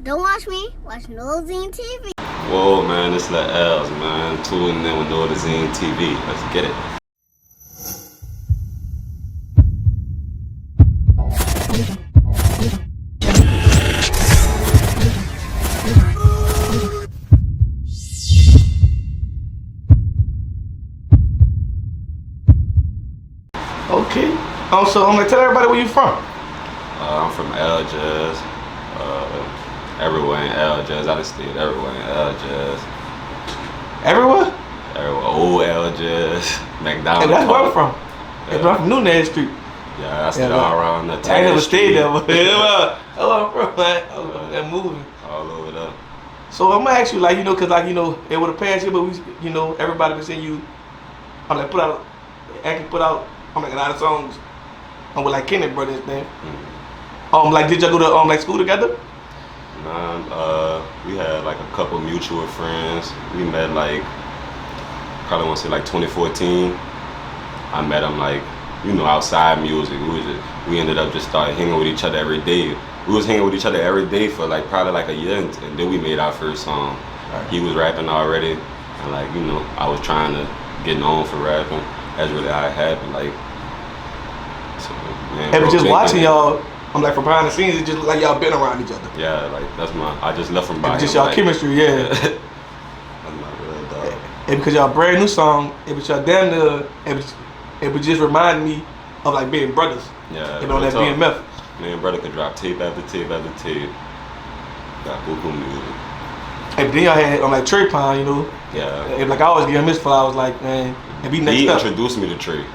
Don't watch me, watch Nolazine TV. Whoa, man, it's Elz, man. Tuning in with Nolazine TV. Let's get it. Okay. So I'm gonna tell everybody where you from. I'm from Hellabandz Elz. Everywhere in Hellabandz. I just stayed everywhere in Hellabandz. Everywhere? Everywhere. Old Hellabandz. McDonald's. Hey, that's where I'm from. Yeah. I'm from New Ned Street. Yeah, I stayed all around the I ain't never stayed there, but that's where I'm from, man. I'm moving. All over there. So I'm gonna ask you, like, you know, cause like, you know, it would have passed you, but we, you know, everybody been saying you, I'm like, put out a lot of songs. I'm with like Kenneth Brothers, man. Like, did y'all go to like school together? Nah, we had like a couple mutual friends. We met like, probably want to say like 2014. I met him like, you know, outside music. We ended up just started hanging with each other every day. We was hanging with each other every day for like probably like a year, and then we made our first song. Right. He was rapping already, and like, you know, I was trying to get known for rapping. That's really how it happened. Like, so, man, and just watching y'all, I'm like, from behind the scenes, it just look like y'all been around each other. Yeah, like I just left from behind. Just y'all like, chemistry, yeah. That's my real dog. And because y'all brand new song, it was y'all damn near, it would just remind me of like being brothers. Yeah. You know, that BMF. Me and brother could drop tape after tape after tape. Got good music. And then y'all had on like Trey Pine, you know. Yeah. And like I always give him his flowers, like, man, and be next He up. introduced me to Trey.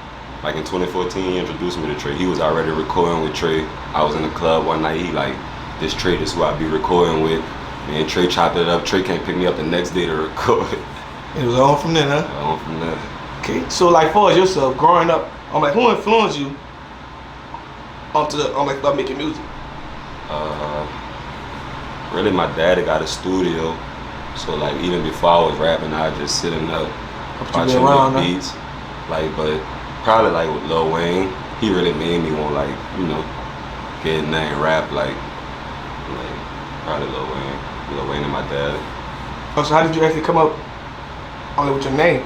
Like in 2014, he introduced me to Trey. He was already recording with Trey. I was in the club one night. He like, this Trey, this is who I be recording with. And Trey chopped it up. Trey can't pick me up the next day to record. It was on from there, huh? On from there. Okay. So like, for yourself, growing up, I'm like, who influenced you like start making music? Really, my daddy got a studio. So like, even before I was rapping, I just sitting up watching the beats. Like, but probably like with Lil Wayne, he really made me want like, you know, get in there and rap like probably Lil Wayne and my dad. Oh, so how did you actually come up only with your name?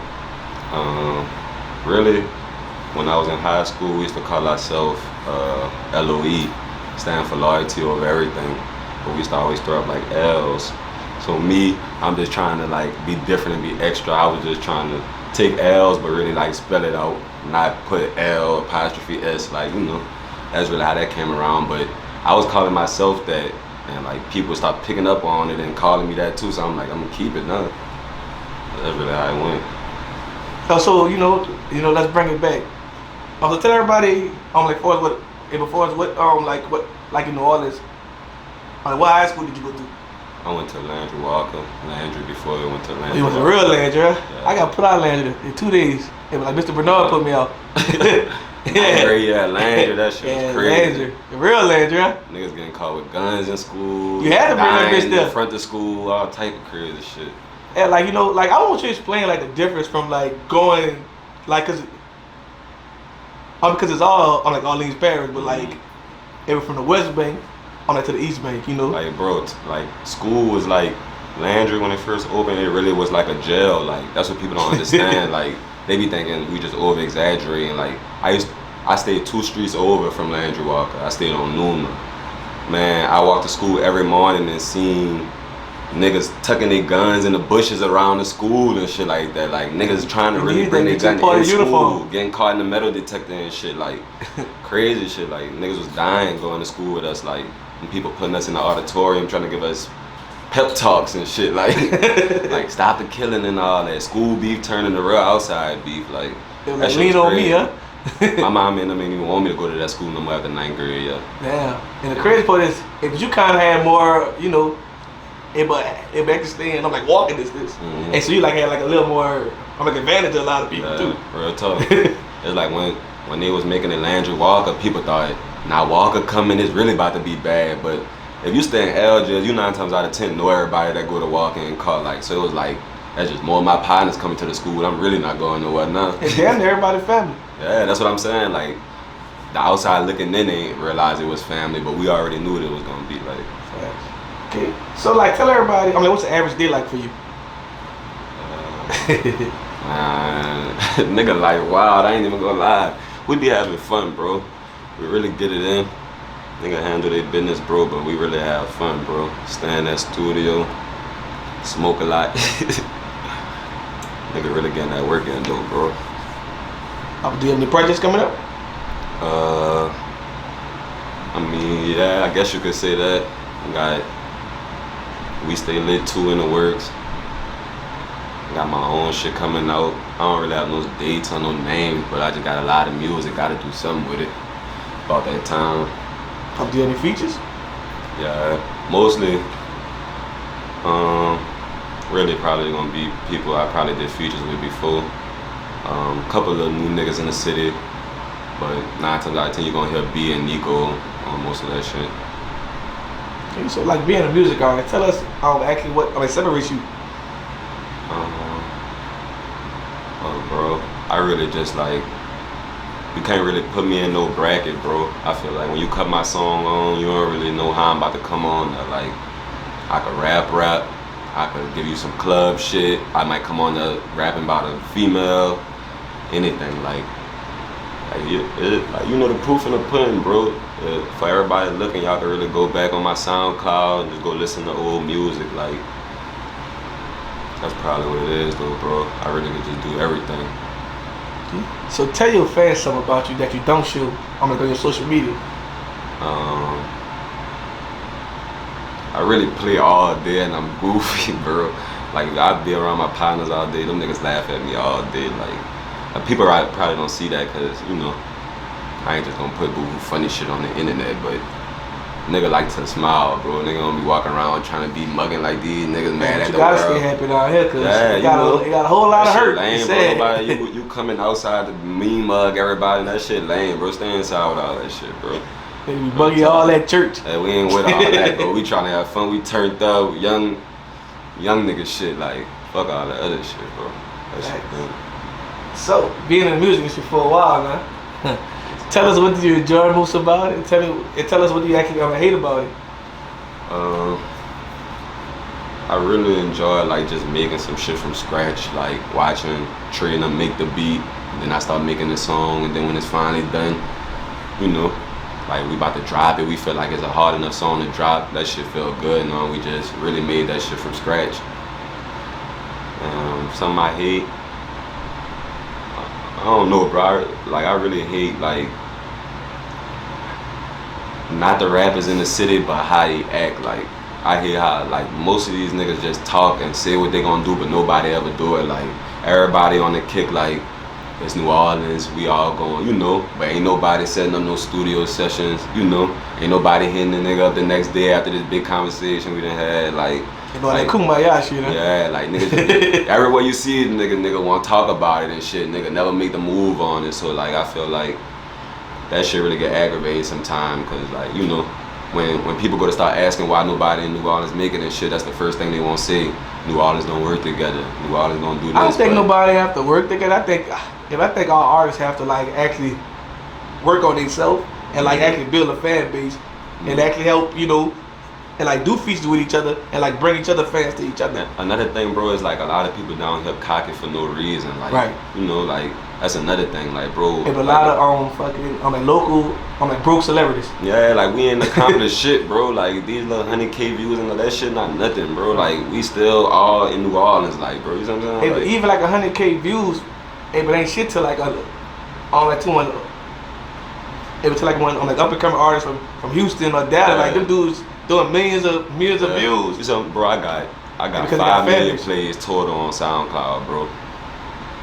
Really, when I was in high school, we used to call ourselves LOE, stand for loyalty over everything. But we used to always throw up like L's. So me, I'm just trying to like be different and be extra. I was just trying to take L's, but really like spell it out, not put L apostrophe S, like, you know, that's really how that came around. But I was calling myself that, and like people stopped picking up on it and calling me that too, so I'm like, I'm gonna keep it now. That's really how it went. So you know, let's bring it back. So tell everybody, like, like in New Orleans, what high school did you go to? I went to Landry Walker. Landry before I went to Landry. You went to real Landry, huh? Yeah. I got put out Landry in 2 days. It was like Mr. Bernard put me out. Yeah, Landry, that shit was crazy. Landry, the real Landry, huh? Niggas getting caught with guns in school. You had to bring that bitch there. In front of school, all type of crazy shit. Yeah, like, you know, like, I want you to explain like the difference from like going, like, cause it's all on like Orleans Parish, but like it was from the West Bank on like to the East Bank, you know. Like, bro, like school was like Landry when it first opened. It really was like a jail. Like, that's what people don't understand. Like, they be thinking we just over exaggerating. Like, I stayed 2 streets over from Landry Walker. I stayed on Numa. Man, I walked to school every morning and seen niggas tucking their guns in the bushes around the school and shit like that. Like, niggas trying to really bring their gun in school, getting caught in the metal detector and shit, like crazy shit. Like, niggas was dying going to school with us, like, and people putting us in the auditorium trying to give us pep talks and shit, like like stop the killing and all that. School beef turning to real outside beef, like that shit was crazy. On me, huh? My mom and them didn't even want me to go to that school no more after 9th grade, yeah. Damn. And the crazy part is, if you kind of had more, you know, it back to stand, I'm like walking distance, and so you like had like a little more, I'm like advantage to a lot of people too. Real tough. It's like when they was making the Landry Walker, people thought, now Walker coming is really about to be bad, but if you stay in Hellabandz, you 9 times out of 10 know everybody that go to Walker and call, like, so it was like, that's just more of my partners coming to the school. I'm really not going nowhere now. It's damn near everybody's family. Yeah, that's what I'm saying. Like, the outside looking in ain't realize it was family, but we already knew what it was gonna be like. Okay. So like, tell everybody. I mean, what's the average day like for you? Man, nigga, like, wow, I ain't even gonna lie. We be having fun, bro. We really get it in. Nigga handle their business, bro, but we really have fun, bro. Stay in that studio, smoke a lot. Nigga really getting that work in, though, bro. Do you have any projects coming up? I mean, yeah, I guess you could say that. We Stay Lit 2 in the works. Got my own shit coming out. I don't really have no dates or no names, but I just got a lot of music. Gotta do something with it. About that time. Do you have any features? Yeah, mostly. Really probably gonna be people I probably did features with before. Couple of new niggas in the city, but 9 times out of 10 you gonna hear B and Nico on most of that shit. Okay, so like being a music artist, tell us actually what separates you. Bro, I really just like, you can't really put me in no bracket, bro. I feel like when you cut my song on, you don't really know how I'm about to come on. Like, I could rap, I could give you some club shit. I might come on to rapping about a female, anything like you know the proof in the pudding, bro. For everybody looking, y'all can really go back on my SoundCloud and just go listen to old music. Like, that's probably what it is, though, bro. I really could just do everything. So tell your fans something about you that you don't show on your social media. I really play all day and I'm goofy, bro. Like, I be around my partners all day. Them niggas laugh at me all day. Like people probably don't see that because, you know, I ain't just gonna put funny shit on the internet, but nigga like to smile, bro. Nigga gonna be walking around trying to be mugging like these niggas mad at the world. You gotta stay happy down here because you got a whole lot of hurt. Lame, bro. Nobody, you coming outside to mean mug everybody, that shit lame, bro. Stay inside with all that shit, bro. They be buggy all that church. Hey, we ain't with all that, bro. We trying to have fun. We turned up, young nigga shit. Like, fuck all that other shit, bro. That shit cool. So, being in the music industry for a while now, tell us what do you enjoy most about it, and tell us what do you actually hate about it. I really enjoy like just making some shit from scratch, like watching Trina make the beat, then I start making the song, and then when it's finally done, you know, like we about to drop it, we feel like it's a hard enough song to drop, that shit feel good, you know, we just really made that shit from scratch. Something I hate, I don't know, bro. I really hate like not the rappers in the city, but how they act. Like, I hate how like most of these niggas just talk and say what they gonna do, but nobody ever do it. Like, everybody on the kick like it's New Orleans, we all going, you know, but ain't nobody setting up no studio sessions, you know. Ain't nobody hitting the nigga up the next day after this big conversation we done had. Like kumbaya shit, huh? Yeah, like niggas, everywhere you see it, nigga want to talk about it and shit. Nigga never make the move on it. So like, I feel like that shit really get aggravated sometimes, cause like, you know, when people go to start asking why nobody in New Orleans making this shit, that's the first thing they won't say. New Orleans don't work together. New Orleans don't do this. I don't think nobody have to work together. I think all artists have to like actually work on themselves and like actually build a fan base and actually help, you know, and like do features with each other and like bring each other fans to each other. Another thing, bro, is like a lot of people down here cocky for no reason. Like, right. You know, like that's another thing. Like, bro, and a lot of local broke celebrities. Yeah, like we ain't accomplished shit, bro. Like these little 100K views and all that shit, not nothing, bro. Like we still all in New Orleans, like, bro. You know what I'm saying? Hey, but even like 100K views, but ain't shit to like one up and coming artists from Houston or Dallas. Like them dudes doing millions of views. So, bro, I got 5 million plays total on SoundCloud, bro.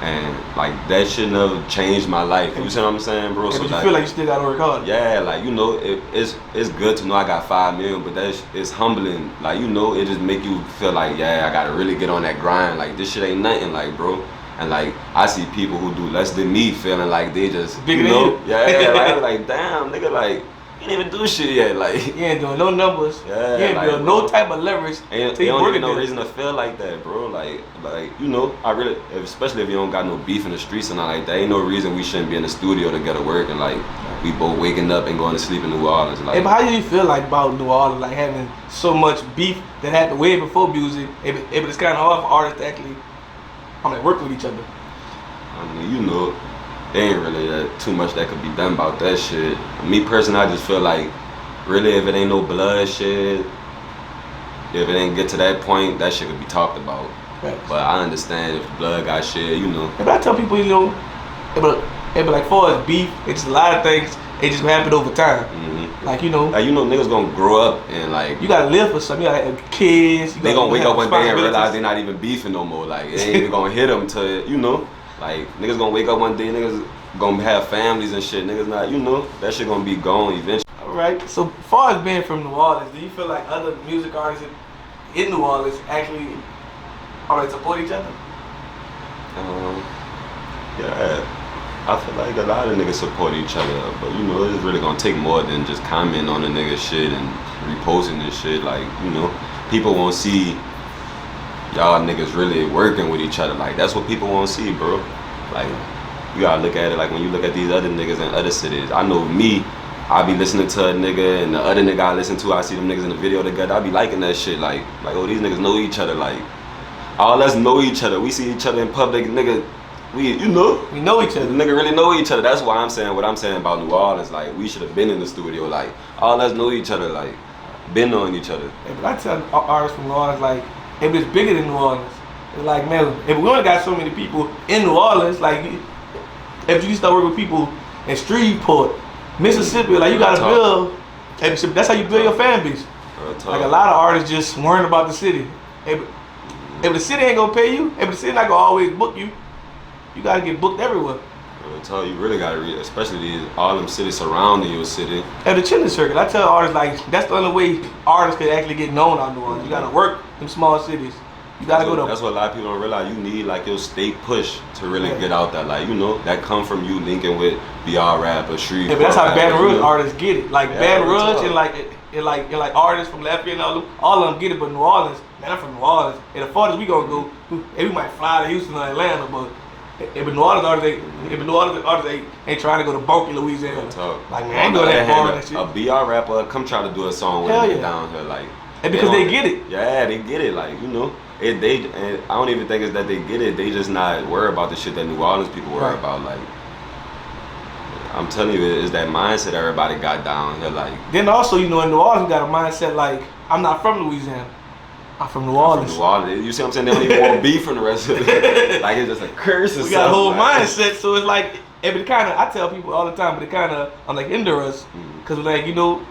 And like that shit never changed my life. You see what I'm saying, bro? So you feel like you still gotta work hard. Yeah, like, you know, it's good to know I got 5 million, but it's humbling. Like, you know, it just make you feel like, yeah, I gotta really get on that grind. Like this shit ain't nothing, like, bro. And like I see people who do less than me feeling like they just bigger than you. Yeah, like damn, nigga, like you ain't even do shit yet. Like you ain't doing no numbers. Yeah, you ain't like, doing no type of leverage. Ain't even no reason to feel like that, bro. Like you know, I really, especially if you don't got no beef in the streets and all like that, ain't no reason we shouldn't be in the studio together working. Like we both waking up and going to sleep in New Orleans. Like, Hey, but how do you feel like about New Orleans, like having so much beef that happened way before music? But it's kind of hard for artists to actually, work with each other. I mean, you know, there ain't really too much that could be done about that shit. Me personally, I just feel like, really, if it ain't no bloodshed, if it ain't get to that point, that shit could be talked about. Right. But I understand if blood got shed, you know. But I tell people, you know, but like far as beef, it's a lot of things. It just happen over time. Mm-hmm. Like you know, niggas gonna grow up and like you gotta live for something. You gotta have kids. They gonna wake up one day and realize they're not even beefing no more. Like it ain't even gonna hit them to, you know, like niggas gonna wake up one day, niggas gonna have families and shit. Niggas not, you know, that shit gonna be gone eventually. All right. So far as being from New Orleans, do you feel like other music artists in New Orleans actually support each other? Yeah. I feel like a lot of niggas support each other, but you know, it's really gonna take more than just commenting on the nigga shit and reposting this shit. Like, you know, people won't see y'all niggas really working with each other. Like, that's what people won't see, bro. Like, you gotta look at it like when you look at these other niggas in other cities. I know me, I be listening to a nigga and the other nigga I listen to, I see them niggas in the video together, I be liking that shit. Like, oh, these niggas know each other. Like, all us know each other. We see each other in public, nigga. We know each other. The nigga really know each other. That's why I'm saying what I'm saying about New Orleans. Like, we should have been in the studio. Like, all us know each other. Like, been knowing each other. Yeah, but I tell artists from New Orleans, like, if it's bigger than New Orleans, it's like, man, if we only got so many people in New Orleans, like, if you start working with people in Shreveport, Mississippi, like, you gotta build. That's how you build your fan base. Like, a lot of artists just worrying about the city. If the city ain't gonna pay you, if the city not gonna always book you, you gotta get booked everywhere. I tell you, really gotta read, especially all them cities surrounding your city. At the chilling circuit, I tell artists, like, that's the only way artists can actually get known out in New Orleans. You gotta work in small cities. You gotta go to. That's what a lot of people don't realize. You need like your state push to really get out there. Like, you know, that come from you linking with BR Rap or Shreveport. Yeah, but that's how Baton Rouge artists get it. Like Baton Rouge and like artists from Lafayette and all of them get it. But New Orleans, man, I'm from New Orleans. And the farthest we gonna go, we might fly to Houston or Atlanta, but. If New Orleans artists ain't trying to go to Bunkie, Louisiana, like, man, I ain't go that far and shit. A BR rapper come try to do a song with them down here, like, and because they get it. Yeah, they get it, like, you know. And I don't even think it's that they get it. They just not worry about the shit that New Orleans people worry about. Like, I'm telling you, it's that mindset everybody got down here. Like, then also, you know, in New Orleans, we got a mindset like, I'm not from Louisiana. I'm from New Orleans. New Orleans. You see what I'm saying? They don't even want beef from the rest of it. Like, it's just a curse or something. We got a whole mindset, so it's like, it kind of, I tell people all the time, but it kind of, hinder us. Because, like, you know,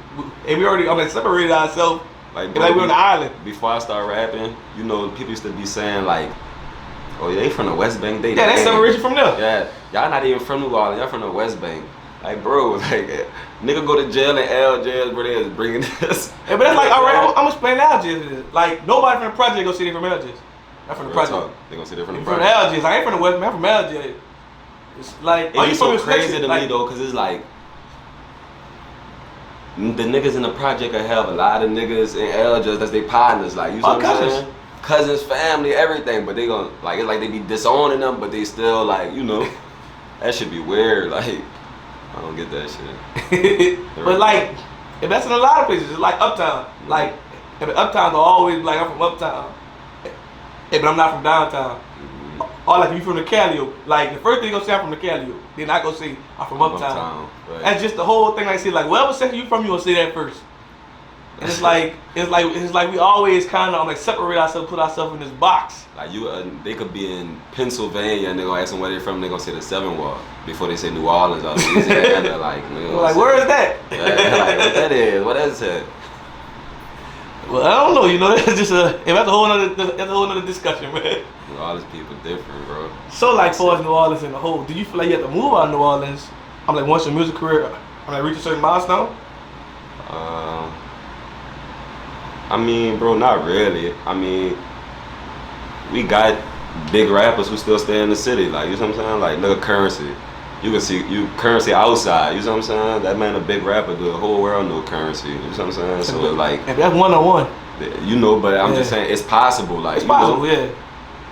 and we already, separated ourselves. Like, bro, like we're on the island. Before I start rapping, you know, people used to be saying, like, oh, they from the West Bank. Yeah, that's separation from them. Yeah, y'all not even from New Orleans. Y'all from the West Bank. Like, bro, like, nigga go to jail in L jail, bro, they is bringing this. Yeah, but that's like, all right, I'm gonna explain L jail. Like, nobody from the project gonna say they from L jail. I'm from the project. They gonna say they from the project. project. From L jail. I ain't from the West, man. I'm from L jail. It's like, it's so crazy to me though, cause it's like, the niggas in the project will have a lot of niggas in L jail that's their partners. Like, you see what I'm saying? Cousins, family, everything. But they gonna, like, it's like they be disowning them, but they still, like, you know, that should be weird. Like, I don't get that shit. But like, if that's in a lot of places, it's like Uptown. Like, if Uptown will always be like, I'm from Uptown. But I'm not from downtown. Or like, if you from the Callio, like, the first thing you gonna say I'm from the Callio. Then I go say I'm from Uptown. Right. That's just the whole thing. Like, say, like, whatever section you from, you gonna say that first. And it's like we always kind of like separate ourselves, put ourselves in this box. Like, they could be in Pennsylvania and they gonna ask them where they're from. They gonna say the 7 Ward before they say New Orleans or Louisiana. Like, where is that? Yeah, like, what that is? What is it? Well, I don't know. You know, that's just that's a whole nother discussion, man. New Orleans people different, bro. So like, for us, New Orleans in the whole, do you feel like you have to move out of New Orleans? I'm like, once your music career, reach a certain milestone. I mean, bro, not really. I mean, we got big rappers who still stay in the city. Like, you know what I'm saying? Like, look at Currency. You can see Currency outside. You know what I'm saying? That man a big rapper. The whole world know Currency. You know what I'm saying? So like, if that's one-on-one. You know, but I'm just saying it's possible. Like, it's possible, yeah.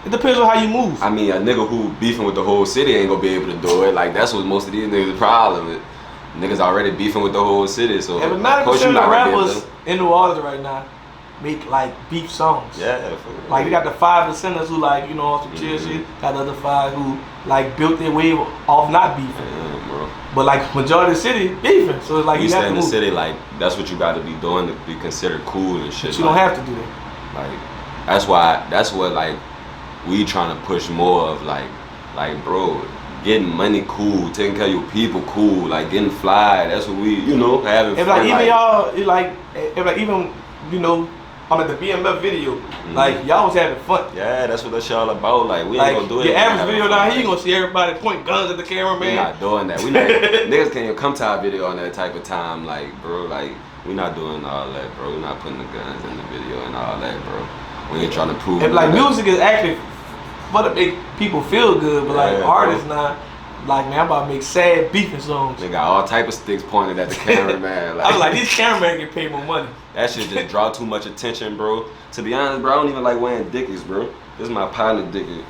It depends on how you move. I mean, a nigga who beefing with the whole city ain't gonna be able to do it. Like, that's what most of these niggas' problem is. niggas already beefing with the whole city. So And of course you 90% of not gonna be able rappers to. in New Orleans right now make like beef songs. Yeah, Like you got the 5%ers who like, you know, on some chill shit. Got the other 5 who like built their way off not beefing. Yeah, bro. But like majority of the city beefing. So it's like You you have stay to in the move. city, like that's what you got to be doing to be considered cool and shit. But you don't have to do that. Like that's what like we trying to push more of like bro, getting money cool, taking care of your people cool, like getting fly. That's what we, you know, having If fun. like even y'all, it like if like even you know, on like the BMF video, like y'all was having fun. Yeah, that's what that shit all about. Like we Like ain't gonna do it. your average having video fun. down here, you gonna see everybody point guns at the camera, We man. not doing that. We not niggas can't even come to our video on that type of time. Like bro, like we not doing all that, bro. We not putting the guns in the video and all that, bro. We ain't trying to prove. If like nothing. music is actually for to make people feel good, but like Yeah, artists bro. now, like man, I'm about to make sad beefing songs. They got all type of sticks pointed at the camera, man. I was like, these cameramen get paid more money. That shit just draw too much attention, bro. To be honest, bro, I don't even like wearing dickies, bro. This is my partner dickie,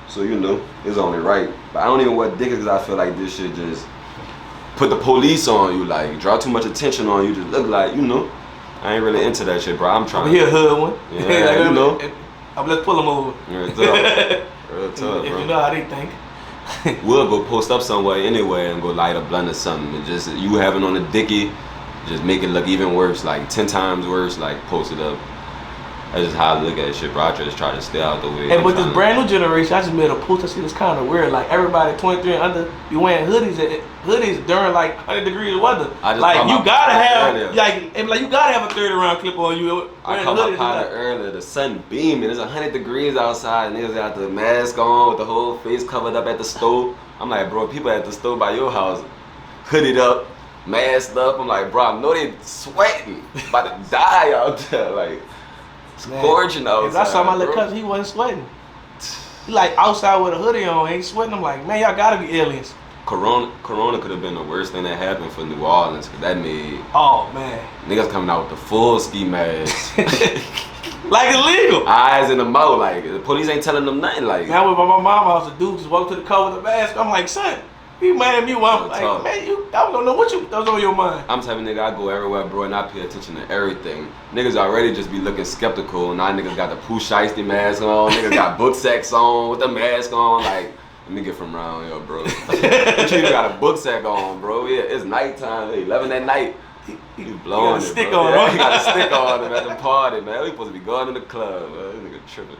so you know it's only right. But I don't even wear dickies because I feel like this shit just put the police on you, like draw too much attention on you. Just look like, you know, I ain't really into that shit, bro. I'm trying. I'm here hood one. Yeah, like, you know. Let's pull them over. Real tough, real tough, If bro. you know how they think. We'll go post up somewhere anyway and go light a blunt or something. And just you having on a dickie, just make it look even worse, like 10 times worse. Like post it up. That's just how I look at shit, bro. I just try to stay out the way. And with this brand new generation, I just made a post. I see this kind of weird. Like everybody 23 and under be wearing hoodies during like 100 degrees weather. I just Like caught you my gotta partner have earlier. like you gotta have a 30 round clip on you. I wearing caught my hoodies. partner earlier. The sun beaming. It's 100 degrees outside. Niggas got the mask on with the whole face covered up at the stove. I'm like, bro, people at the stove by your house, hooded up, masked up. I'm like, bro, I know they sweating, about to die out there. Like, scorching outside. I saw my little bro. cousin, he wasn't sweating. He like outside with a hoodie on, ain't sweating. I'm like, man, y'all gotta be aliens. Corona could have been the worst thing that happened for New Orleans, cause that made Oh man, niggas coming out with the full ski mask, like illegal. eyes in the mouth. Like the police ain't telling them nothing. Like Now with my mama's house, the dude just walked to the car with a mask. I'm like, son, you mad at me? Well, I'm like, man, I don't know what was on your mind. I'm the type of nigga, I go everywhere, bro, and I pay attention to everything. Niggas already just be looking skeptical. Now niggas got the Pooh Shiesty mask on. Niggas got book sacks on with the mask on. Like, let me get from around here, bro. But you even got a book sack on, bro. Yeah, it's nighttime, 11 at night. You blowing got a it, stick bro. on, Yeah, right? he got a stick on him at the party, man. We supposed to be going to the club, man. This nigga tripping.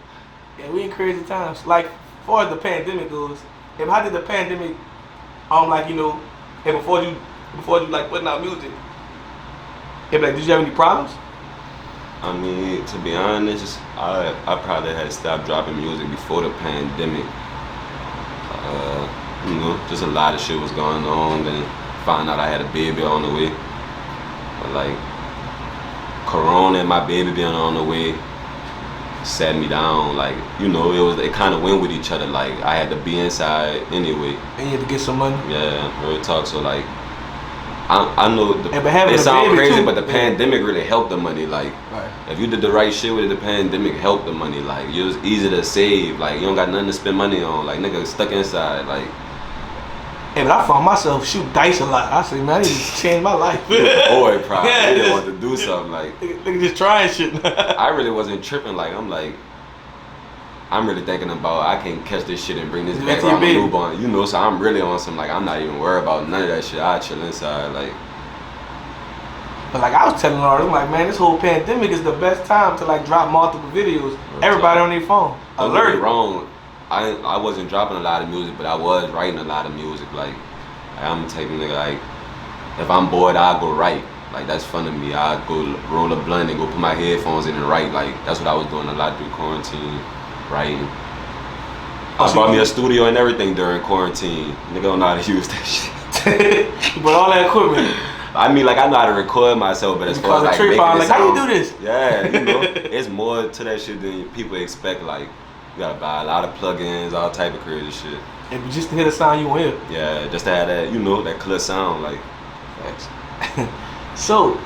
Yeah, we in crazy times. Like, as far as the pandemic goes, how did the pandemic, like, you know, and before you like putting out music, like, did you have any problems? I mean, to be honest, I probably had stopped dropping music before the pandemic. You know, just a lot of shit was going on. Then found out I had a baby on the way. But like, Corona and my baby being on the way sat me down. Like, you know, it kind of went with each other. Like, I had to be inside anyway. And you had to get some money. Yeah, real talk. So like, I know having it a sounds baby crazy, too, but the yeah. pandemic really helped the money. Like, Right. if you did the right shit with it, the pandemic helped the money. Like, it was easy to save. Like, you don't got nothing to spend money on. Like, nigga stuck inside. Like, Hey, but I found myself shooting dice a lot. I said, man, I need to change my life. boy, probably Yeah, didn't just- want to do something. Like, Nigga just trying shit. I really wasn't tripping. Like, I'm really thinking about I can't catch this shit and bring this You back let your on baby. the newborn. You know, so I'm really on some, like, I'm not even worried about none of that shit. I chill inside. Like, But like I was telling artists, I'm like, man, this whole pandemic is the best time to like drop multiple videos. Everybody on their phone. don't get me Alert. wrong. I wasn't dropping a lot of music, but I was writing a lot of music. Like, I'm the type of nigga, like, if I'm bored, I'll go write. Like, that's fun to me. I'll go roll a blunt and go put my headphones in and write. Like, that's what I was doing a lot through quarantine, writing. I bought me a studio and everything during quarantine. Nigga don't know how to use that shit. But all that equipment. I mean, like, I know how to record myself, but as far as like making like, it how you sound, do this? yeah, you know, it's more to that shit than people expect. Like, you gotta buy a lot of plugins, all type of crazy shit. And just to hear the sound you want to hear. Yeah, just to have that, you know, that clear sound. Like, So,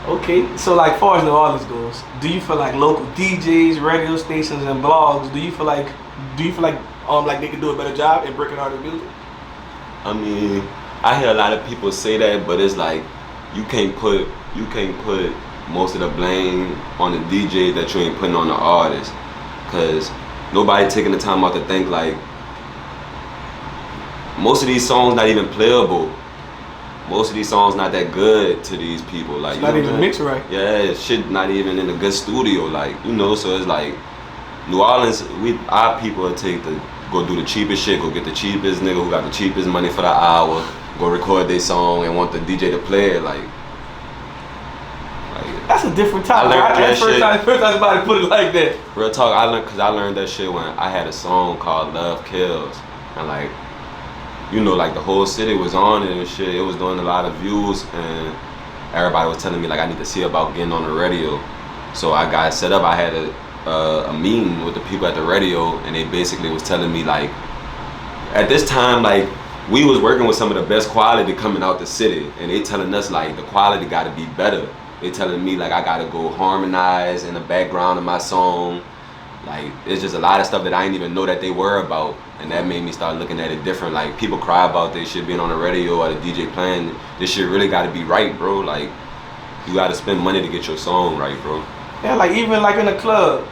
okay. So like far as New Orleans goes, do you feel like local DJs, radio stations, and blogs, do you feel like like they could do a better job at breaking artist music? I mean, I hear a lot of people say that, but it's like you can't put most of the blame on the DJ that you ain't putting on the artist, cause nobody taking the time out to think like most of these songs not even playable. Most of these songs not that good to these people. Like, it's not even mixed right. Yeah, shit not even in a good studio. Like, you know, so it's like New Orleans, our people will take the go do the cheapest shit, go get the cheapest nigga who got the cheapest money for the hour, go record their song and want the DJ to play it. Like that's a different topic. That's the first time somebody put it like that. Real talk, I learned that shit when I had a song called Love Kills, and like, you know, like the whole city was on it and shit. It was doing a lot of views, and everybody was telling me like I need to see about getting on the radio. So I got set up. I had a meeting with the people at the radio, and they basically was telling me like, at this time, like we was working with some of the best quality coming out the city, and they telling us like the quality got to be better. They telling me like I gotta go harmonize in the background of my song. Like it's just a lot of stuff that I didn't even know that they were about, and that made me start looking at it different. Like people cry about this shit being on the radio or the DJ playing. This shit really gotta be right, bro. Like you gotta spend money to get your song right, bro. Yeah, like even like in a club,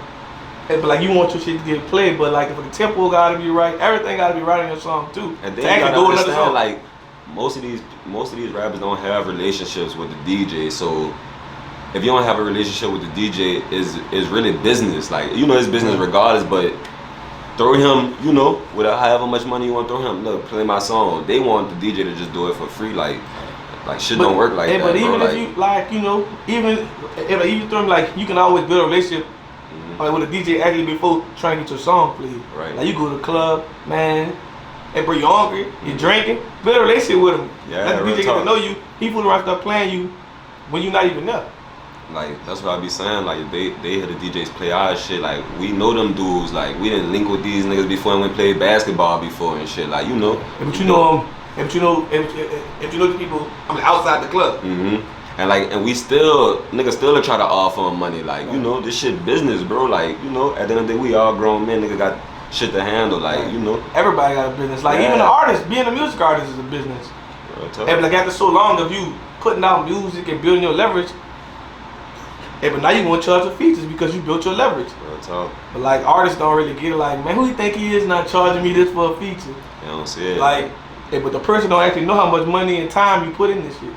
but like you want your shit to get played, but like if the tempo gotta be right, everything gotta be right in your song too. And then you gotta understand, like most of these rappers don't have relationships with the DJ, so if you don't have a relationship with the DJ, is really business. Like, you know, it's business regardless, but throw him, you know, with however much money you want to throw him, look, play my song. They want the DJ to just do it for free. Like shit don't work like that, but even bro. if you, like, you know, even if throw him, like, you can always build a relationship like, with a DJ actually before trying to get your song played. Right. Like, you go to the club, man, hey, bro, you hungry, you drinking, build a relationship with him. Yeah, let the DJ get to know you. He fool around start playing you when you're not even there. Like, that's what I be saying, like, they hear the DJs play our shit, like, we know them dudes, like, we didn't link with these niggas before and we played basketball before and shit, like, you know. But you know them, if you know the people, I mean, outside the club. And like, and we still, niggas still try to offer them money, like, you know, this shit business, bro, like, you know, at the end of the day, we all grown men, nigga got shit to handle, like, you know. Everybody got a business, like, even the artist, being a music artist is a business. And like, after so long of you putting out music and building your leverage, yeah, but now you want to charge the features because you built your leverage. But like artists don't really get it. Like, man, who you think he is not charging me this for a feature? They don't see it. Like, yeah, but the person don't actually know how much money and time you put in this shit.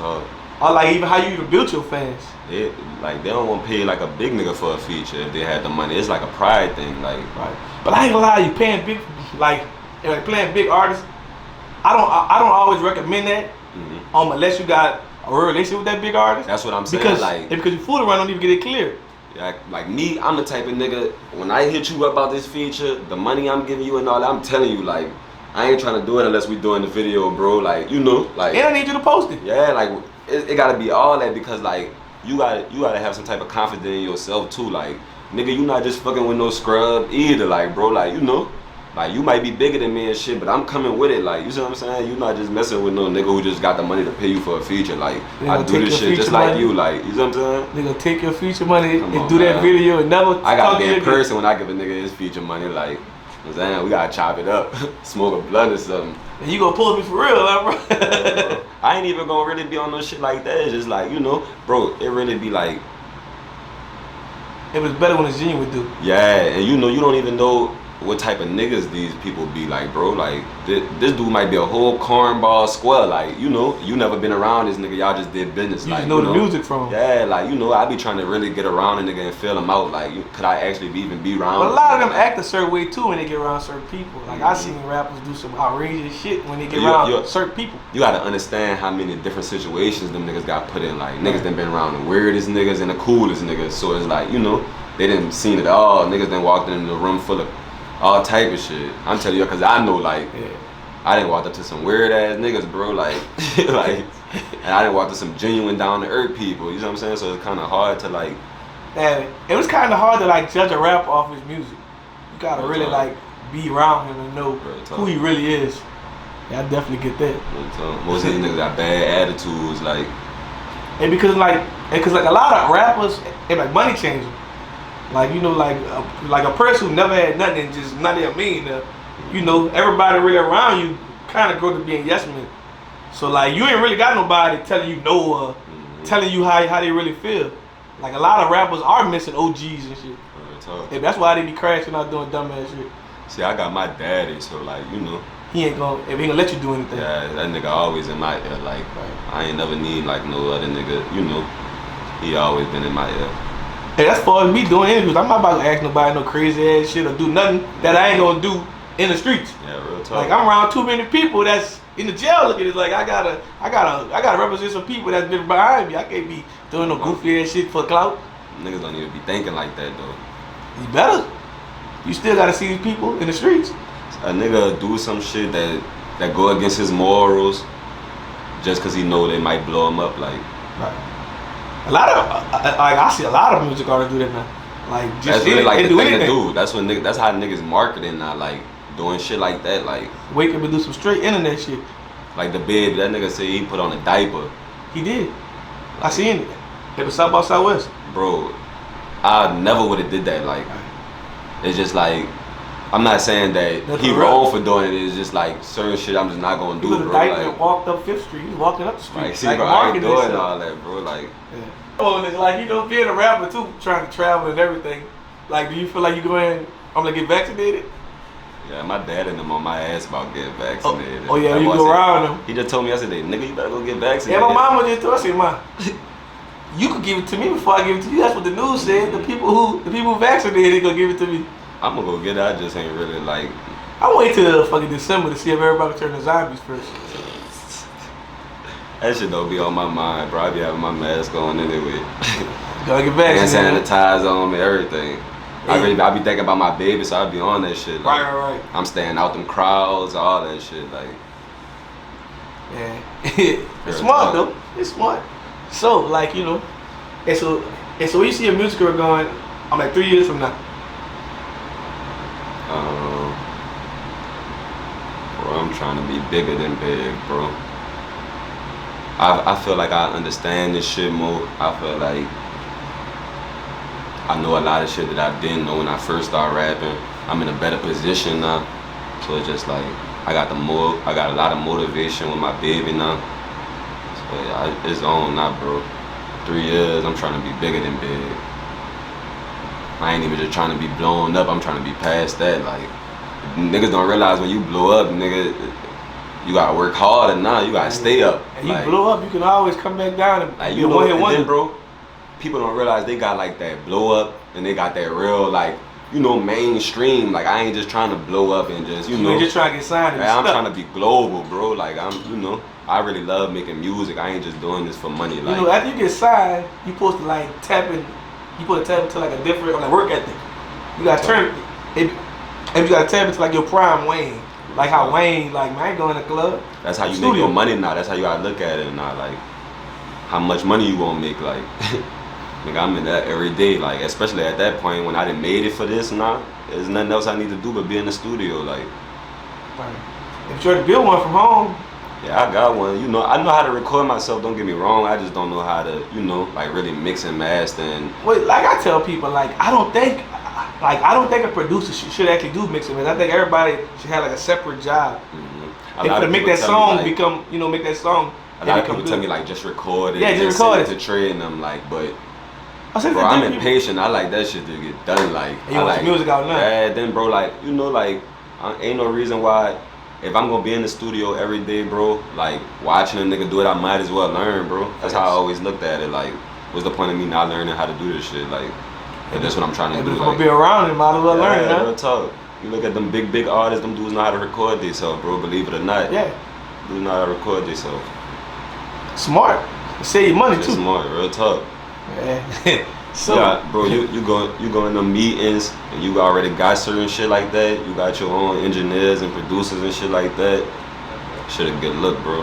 Or like even how you even built your fans. They don't want to pay like a big nigga for a feature if they had the money. It's like a pride thing, like. Right. But I ain't gonna lie, you paying big, like playing big artists. I don't always recommend that. Unless you got a real relationship with that big artist. That's what I'm saying. Because you fool around, don't even get it clear. Yeah, like me, I'm the type of nigga, when I hit you up about this feature, the money I'm giving you and all that, I'm telling you, like, I ain't trying to do it unless we doing the video, bro. Like, you know, like. And I need you to post it. Yeah, like, it gotta be all that because, like, you gotta have some type of confidence in yourself too. Like, nigga, you not just fucking with no scrub either, like, bro, like, you know. Like, you might be bigger than me and shit, but I'm coming with it. Like, you see what I'm saying? You not just messing with no nigga who just got the money to pay you for a feature. Like, I do this shit just like you. Like, you see what I'm saying? Nigga, take your feature money and do that video and never. I gotta be in person when I give a nigga his feature money. Like, you know what I'm saying? We gotta chop it up, smoke a blunt or something. And you gonna pull me for real, huh, bro? Yeah, bro. I ain't even gonna really be on no shit like that. It's just like, you know, bro, it really be like. It was better when it's genuine, dude. Yeah, and you know, you don't even know what type of niggas these people be like, bro. Like, this dude might be a whole cornball square. Like, you know, you never been around this nigga. Y'all just did business. You like, just know the music from him. Yeah, like, you know, I be trying to really get around a nigga and feel him out. Like, could I actually even be around? But a lot of them act a certain way too when they get around certain people. Like, I seen rappers do some outrageous shit when they get around certain people. You gotta understand how many different situations them niggas got put in. Like, niggas done been around the weirdest niggas and the coolest niggas. So it's like, you know, they done seen it all. Niggas done walked in a room full of all type of shit. I'm telling you, cause I know, like, I didn't walk up to some weird ass niggas, bro. Like, like, and I didn't walk to some genuine down to earth people. You know what I'm saying? So it's kind of hard to like. Yeah, it was kind of hard to like judge a rapper off his music. You gotta really like be around him and know who he really is. Yeah, I definitely get that. Most of these niggas got bad attitudes, like. And because like a lot of rappers, they like money changers. Like, you know, like a person who never had nothing and just not even mean, you know, everybody really around you kind of grow to be a yes man. So like you ain't really got nobody telling you no or telling you how they really feel. Like a lot of rappers are missing OGs and shit. And that's why they be crashing out doing dumbass shit. See, I got my daddy, so like, you know. He ain't gonna let you do anything. Yeah, that nigga always in my ear. Like, I ain't never need like no other nigga, you know. He always been in my ear. Hey, that's far as me doing interviews. I'm not about to ask nobody no crazy ass shit or do nothing that I ain't gonna do in the streets. Yeah, real talk. Like I'm around too many people that's in the jail looking at it. Like I gotta represent some people that's been behind me. I can't be doing no goofy ass shit for clout. Niggas don't even be thinking like that though. You better. You still gotta see these people in the streets. A nigga do some shit that go against his morals just cause he know they might blow him up. Like, a lot of I see a lot of music artists do that now. Like just that's really like the thing anything. to do. That's how niggas marketing now. Like doing shit like that. Like wake up and do some straight internet shit. Like the Babe, that nigga said he put on a diaper. He did. I seen it. It was South by Southwest. Bro, I never would have did that. Like, it's just like, I'm not saying that he wrong for doing it. It's just like certain shit I'm just not gonna do, bro. Like, and walked up 5th Street. He was walking up the street. Like, see, bro, I ain't doing all that, bro. Like, oh, and it's like, you know, being a rapper too, trying to travel and everything. Like, do you feel like you going? I'm gonna get vaccinated? Yeah, my dad and them on my ass about getting vaccinated. Oh yeah, you go around them. He just told me yesterday, nigga, you better go get vaccinated. Yeah, my mama just told me, "Ma, you could give it to me before I give it to you." That's what the news said. The people who vaccinated gonna give it to me. I'm gonna go get it. I just ain't really like. I wait till fucking December to see if everybody turn to zombies first. That shit don't be on my mind, bro. I be having my mask on anyway. Gotta get vaccinated. And sanitizer on me, everything. I be thinking about my baby, so I be on that shit. Like, right. I'm staying out them crowds, all that shit. Like, yeah, it's smart though. It's smart. So, like, you know, and so when you see a music career going, I'm like 3 years from now. Bro, I'm trying to be bigger than big, bro. I feel like I understand this shit more. I feel like I know a lot of shit that I didn't know when I first started rapping. I'm in a better position now. So it's just like, I got a lot of motivation with my baby now. So yeah, it's on now, bro. 3 years, I'm trying to be bigger than big. I ain't even just trying to be blown up, I'm trying to be past that. Like, niggas don't realize when you blow up, nigga, you gotta work harder now, you gotta stay up. And you blow up, you can always come back down and like, you know, and then, bro, people don't realize they got like that blow up and they got that real, like, you know, mainstream. Like, I ain't just trying to blow up and just, you know. You just trying to get signed. Like, I'm trying to be global, bro. Like, you know, I really love making music. I ain't just doing this for money. Like, you know, after you get signed, you supposed to like tap in. You supposed to tap into like a different, like, work ethic. You gotta turn, and you gotta tap into like your prime Wayne. Like how Wayne, like, man, I ain't going to the club. That's how you make your money now. That's how you gotta look at it now. Like, how much money you gonna make? Like, nigga, I'm in that every day. Like, especially at that point when I done made it for this now, there's nothing else I need to do but be in the studio. Like, right. If you're to build one from home. Yeah, I got one. You know, I know how to record myself. Don't get me wrong. I just don't know how to, you know, like really mix and master. And wait, like I tell people, like I don't think a producer should actually do mixing. I think everybody should have like a separate job. Mm-hmm. To make that song like, become, you know, make that song. A lot of people tell me like just record it. Yeah, just record it to Trey and I'm like, but bro, I'm impatient. I like that shit to get done. Like, and you want like some music out now. Yeah, then bro, like, you know, like ain't no reason why. If I'm gonna be in the studio every day, bro, like watching a nigga do it, I might as well learn, bro. That's how I always looked at it. Like, what's the point of me not learning how to do this shit? Like, if that's what I'm trying to do. If I'm gonna be around it, might as well learn it. Yeah, real talk. You look at them big artists, them dudes know how to record themselves, bro. Believe it or not. Yeah. Dudes know how to record themselves. Smart. Save your money too. Smart, real talk. Yeah. So, yeah, bro, you go in the meetings and you already got certain shit like that. You got your own engineers and producers and shit like that. Shit a good look, bro.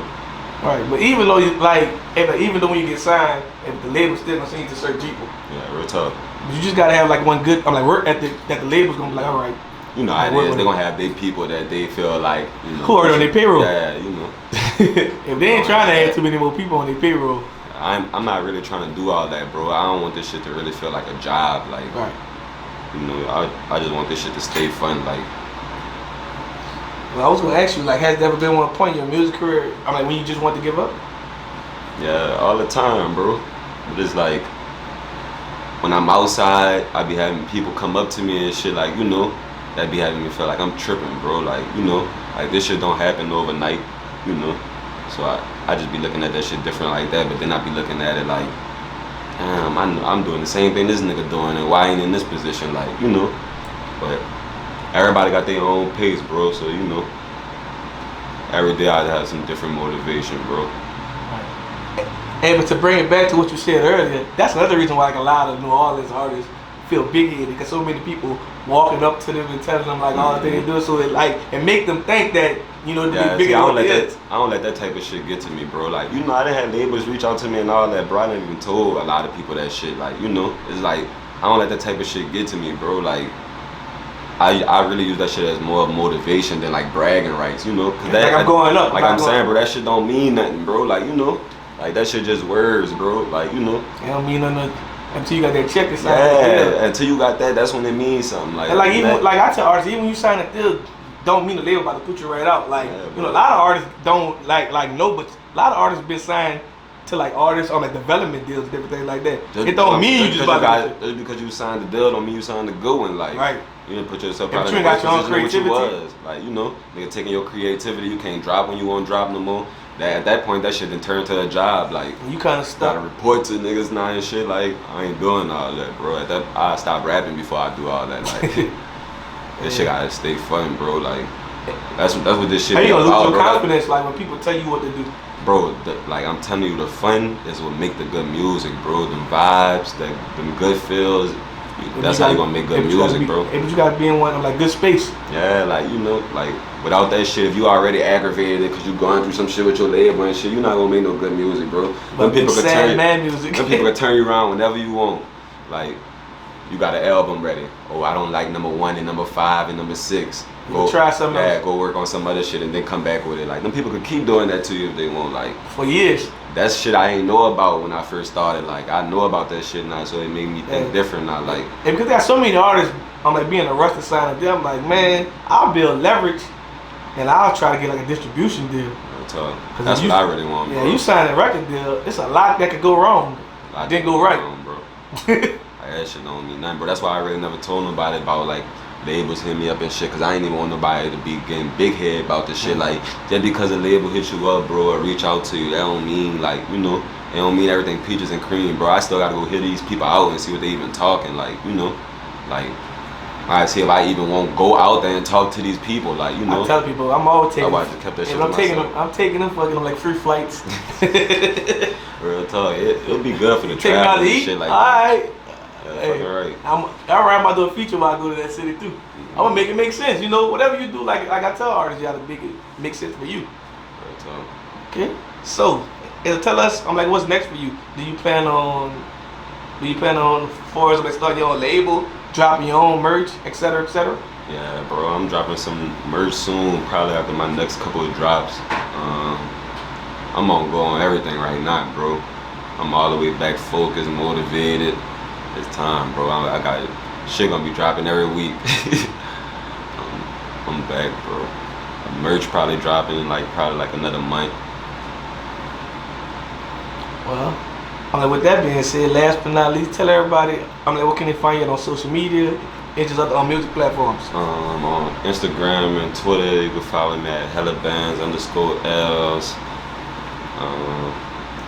Right, but even though even though when you get signed, if the label's still gonna send you to certain people. Yeah, real talk. But you just gotta have like one good, work ethic that the label's gonna be like, all right. You know how it is. They're gonna have big people that they feel like, you know, who are on their payroll. Yeah, you know. If they ain't trying to add too many more people on their payroll. I'm not really trying to do all that, bro. I don't want this shit to really feel like a job. Like, right. You know, I just want this shit to stay fun. Like, Well, I was gonna ask you, like, has there ever been one point in your music career, I mean, when you just wanted to give up? Yeah, all the time, bro. But it's like, when I'm outside, I be having people come up to me and shit, like, you know, that be having me feel like I'm tripping, bro. Like, you know, like this shit don't happen overnight, you know. So I just be looking at that shit different like that, but then I be looking at it like, damn, I'm doing the same thing this nigga doing, and why I ain't in this position, like, you know. But everybody got their own pace, bro, so, you know, every day I have some different motivation, bro. Hey, but to bring it back to what you said earlier, that's another reason why like a lot of New Orleans artists feel big-headed, because so many people walking up to them and telling them like all the things they do, so it make them think that, you know, to be bigger than it is. I don't let that type of shit get to me, bro. Like, you know, I done had labels reach out to me and all that, bro. I done even told a lot of people that shit. Like, you know, it's like, I don't let that type of shit get to me, bro. Like, I really use that shit as more of motivation than like bragging rights, you know. Cause that, like I'm going up. Like I'm saying, bro, that shit don't mean nothing, bro. Like, you know, like that shit just words, bro. Like, you know. It don't mean nothing until you got that check inside. Yeah, until you got that, that's when it means something. Like, and like even like I tell artists, even when you sign a deal, don't mean the label about to put you right out. Like, you know, a lot of artists don't like know, but a lot of artists been signed to like artists on like development deals, different things like that. It don't mean you just about just because you signed the deal don't mean you signed the good one. Like, right. You didn't put yourself out in the right position of what you was. Like, you know, nigga taking your creativity, you can't drop when you won't drop no more. That at that point, that shit then turned to a job. Like, you kind of stuck. Gotta report to niggas now and shit. Like, I ain't doing all that, bro. At that, I stop rapping before I do all that. Like, this shit gotta stay fun, bro. Like, that's what this shit. How you gonna about, lose your bro. confidence? Like when people tell you what to do. Bro, like I'm telling you, the fun is what make the good music, bro. Them vibes, them good feels. That's how you gonna make good music, bro. But you gotta be in one like good space. Yeah, like, you know, like without that shit, if you already aggravated because you going through some shit with your label and shit, you're not gonna make no good music, bro. But people can turn you around whenever you want. Like, you got an album ready. Oh, I don't like number 1 and number 5 and number 6. Go try something else. Yeah, go work on some other shit and then come back with it. Like, them people could keep doing that to you if they want. Like, for years. That's shit I ain't know about when I first started. Like, I know about that shit now, so it made me think different now. Like, and because there are so many artists, I'm like being a rush to sign a deal. I'm like, man, I'll build leverage and I'll try to get like a distribution deal. That's what I really want, bro. Yeah, you sign a record deal, it's a lot that could go wrong. Didn't go right. Wrong, bro. Like, that shit don't mean nothing, bro. That's why I really never told nobody about like labels hit me up and shit, cause I ain't even want nobody to be getting big head about this shit. Like, just because a label hit you up, bro, or reach out to you, that don't mean like, you know, it don't mean everything peaches and cream, bro. I still gotta go hear these people out and see what they even talking. Like, you know, like, I see if I even won't go out there and talk to these people. Like, you know, I tell people I'm always taking. Kept that shit I'm taking them fucking like free flights. Real talk, it'll be good for the travel out to and eat. shit like all that. right. Hey, right. I'm about to do a feature while I go to that city too. I'm gonna make it make sense. You know, whatever you do, like I tell artists, you gotta make it make sense for you. Okay. So, tell us, I'm like, what's next for you? Do you plan on, for like starting your own label, dropping your own merch, etc., etc.? Yeah, bro. I'm dropping some merch soon. Probably after my next couple of drops. I'm gonna go on everything right now, bro. I'm all the way back focused, motivated. It's time, bro. I got it. Shit gonna be dropping every week. I'm back, bro. Merch probably dropping in like another month. Well, I'm like, with that being said, last but not least, tell everybody, I'm like, what can they find you on social media and just on music platforms? On Instagram and Twitter, you can follow me at Hellabandz Elz.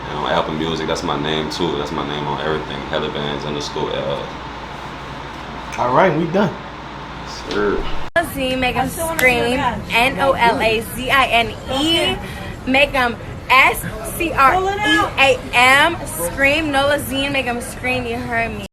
And on Apple Music, that's my name too. That's my name on everything. Hellabandz Elz. All right, we done. Sir. Nolazine, make them scream. Nolazine. Make them SCREAM. Scream. Nolazine, make them scream. You heard me.